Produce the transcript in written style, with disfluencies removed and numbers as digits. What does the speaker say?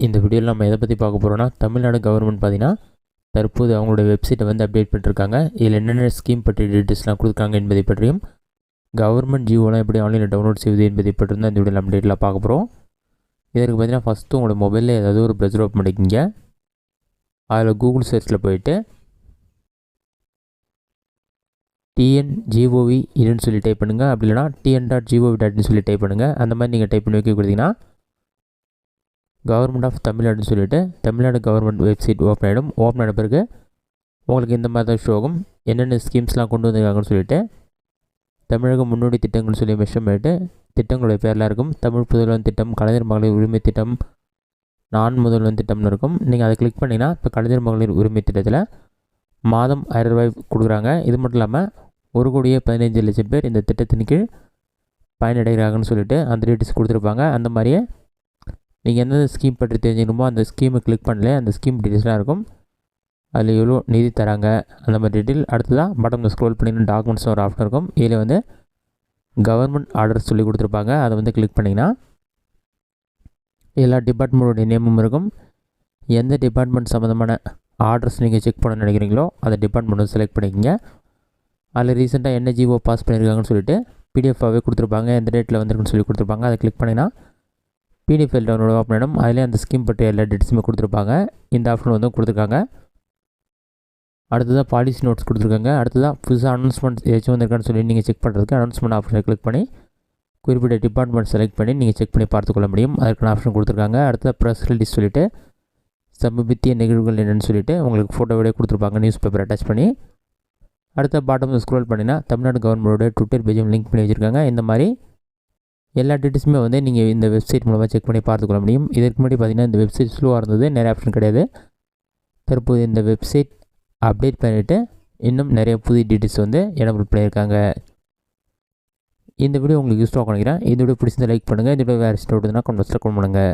இந்த வீடியோவில் நம்ம எதை பற்றி பார்க்க போகிறோம்னா, தமிழ்நாடு கவர்மெண்ட் பார்த்தீங்கன்னா தற்போது அவங்களோட வெப்சைட்டை வந்து அப்டேட் பண்ணிருக்காங்க. இதில் என்னென்ன ஸ்கீம் பற்றி டீட்டெயில்ஸ்லாம் கொடுத்துருக்காங்க என்பதை பற்றியும், கவர்மெண்ட் ஜியோலாம் எப்படி ஆன்லைனில் டவுன்லோட் செய்வது என்பதை பற்றியும் தான் இந்த வீடியோவில் அப்டேட்டில் பார்க்க போகிறோம். இதற்கு பார்த்தீங்கன்னா ஃபஸ்ட்டு உங்களோட மொபைலில் ஏதாவது ஒரு ப்ரௌசர் ஓப்பன் பண்ணிக்கிங்க. அதில் கூகுள் சர்ச்சில் போயிட்டு TNGOV இல்லைன்னு சொல்லி டைப் பண்ணுங்கள். அப்படி இல்லைனா tn.gov.in சொல்லி டைப் பண்ணுங்கள். அந்த மாதிரி நீங்கள் டைப் பண்ணி வைக்க கொடுத்தீங்கன்னா கவர்மெண்ட் ஆஃப் தமிழ்நாடுன்னு சொல்லிவிட்டு தமிழ்நாடு கவர்மெண்ட் வெப்சைட் ஓப்பன் ஆகிடும். ஓப்பன் ஆன பிறகு உங்களுக்கு இந்த மாதிரி தான் ஷோ ஆகும். என்னென்ன ஸ்கீம்ஸ்லாம் கொண்டு வந்திருக்காங்கன்னு சொல்லிவிட்டு தமிழக முன்னோடி திட்டங்கள்னு சொல்லி மென்ஷன் பண்ணிவிட்டு திட்டங்களுடைய பேரெலாம் இருக்கும். தமிழ் புதல்வன் திட்டம், கலைஞர் மகளிர் உரிமை திட்டம், நான் முதல்வன் திட்டம்னு இருக்கும். நீங்கள் அதை கிளிக் பண்ணிங்கன்னா இப்போ கலைஞர் மகளிர் உரிமை திட்டத்தில் மாதம் 1000 ரூபாய் கொடுக்குறாங்க. இது மட்டும் இல்லாமல் 1,15,00,000 பேர் இந்த திட்டத்தின் கீழ் பயனடைகிறாங்கன்னு சொல்லிட்டு அந்த டீட்டெயில்ஸ் கொடுத்துருப்பாங்க. அந்த மாதிரியே நீங்கள் எந்தெந்த ஸ்கீம் பற்றி தெரிஞ்சுக்கணுமோ அந்த ஸ்கீமை கிளிக் பண்ணல அந்த ஸ்கீம் டீட்டெயில்ஸ்லாம் இருக்கும். அதில் எவ்வளோ நிதி தராங்க அந்த மாதிரி டீட்டெயில். அடுத்ததாக பட்டனில் ஸ்க்ரோல் பண்ணிங்கன்னா டாக்குமெண்ட்ஸ் ஒரு ஆப்ஷன் இருக்கும். இதில் வந்து கவர்மெண்ட் ஆர்டர்ஸ் சொல்லி கொடுத்துருப்பாங்க. அதை வந்து கிளிக் பண்ணிங்கன்னா எல்லா டிபார்ட்மெண்ட்டோடைய நேமும் இருக்கும். எந்த டிபார்ட்மெண்ட் சம்மந்தமான ஆர்டர்ஸ் நீங்கள் செக் பண்ண நினைக்கிறீங்களோ அந்த டிபார்ட்மெண்ட் செலக்ட் பண்ணிக்கோங்க. அதில் ரீசெண்டாக என்ன ஜிஓ பாஸ் பண்ணியிருக்காங்கன்னு சொல்லிட்டு பிடிஎஃபாகவே கொடுத்துருப்பாங்க. எந்த டேட்டில் வந்திருக்குன்னு சொல்லி கொடுத்துருப்பாங்க. அதை கிளிக் பண்ணிங்கன்னா பிடிஎஃப் ஃபைல் டவுன்லோட் ஓப்பன் ஆகிடும். அதிலே அந்த ஸ்கீம் பற்றி எல்லா டீட்டெயில்ஸுமே கொடுத்துருப்பாங்க. இந்த ஆப்ஷன் வந்து கொடுத்துருக்காங்க. அடுத்ததாக பாலிசி நோட்ஸ் கொடுத்துருக்காங்க. அடுத்ததாக புதுசாக அனௌன்ஸ்மெண்ட் ஏதாச்சும் வந்திருக்கான்னு சொல்லி நீங்கள் செக் பண்ணுறதுக்கு அனௌன்ஸ்மெண்ட் ஆப்ஷனை கிளிக் பண்ணி குறிப்பிட்ட டிபார்ட்மெண்ட் செலக்ட் பண்ணி நீங்கள் செக் பண்ணி பார்த்துக்கொள்ள முடியும். அதுக்கான ஆப்ஷன் கொடுத்துருக்காங்க. அடுத்ததாக ப்ரெஸ் ரிலீஸ் சொல்லிவிட்டு சமீபத்திய நிகழ்வுகள் என்னென்னு சொல்லிவிட்டு உங்களுக்கு ஃபோட்டோவோடய கொடுத்துருப்பாங்க, நியூஸ் பேப்பர் அட்டாச் பண்ணி. அடுத்த பாட்டம் ஸ்க்ரோல் பண்ணினா தமிழ்நாடு கவர்மெண்டோட ட்விட்டர் பேஜும் லிங்க் பண்ணி வச்சுருக்காங்க. இந்த மாதிரி எல்லா டீட்டெயில்ஸுமே வந்து நீங்கள் இந்த வெப்சைட் மூலமாக செக் பண்ணி பார்த்துக்கொள்ள முடியும். இதற்கு முன்னாடி பார்த்திங்கன்னா இந்த வெப்சைட் ஸ்லோவாக இருந்தது, நிறைய ஆப்ஷன் கிடையாது. தற்போது இந்த வெப்சைட் அப்டேட் பண்ணிவிட்டு இன்னும் நிறைய புதிய டீட்டெயில்ஸ் வந்து எனபிள் பண்ணியிருக்காங்க. இந்த வீடியோ உங்களுக்கு யூஸ்ஃபுல்லாக நினைக்கிறேன். இந்த வீடியோ பிடிச்சிருந்தா லைக் பண்ணுங்கள். இந்த வீடியோ வேறு டவுட் இருந்தால் கமெண்ட் பாக்ஸில் கமெண்ட் பண்ணுங்கள்.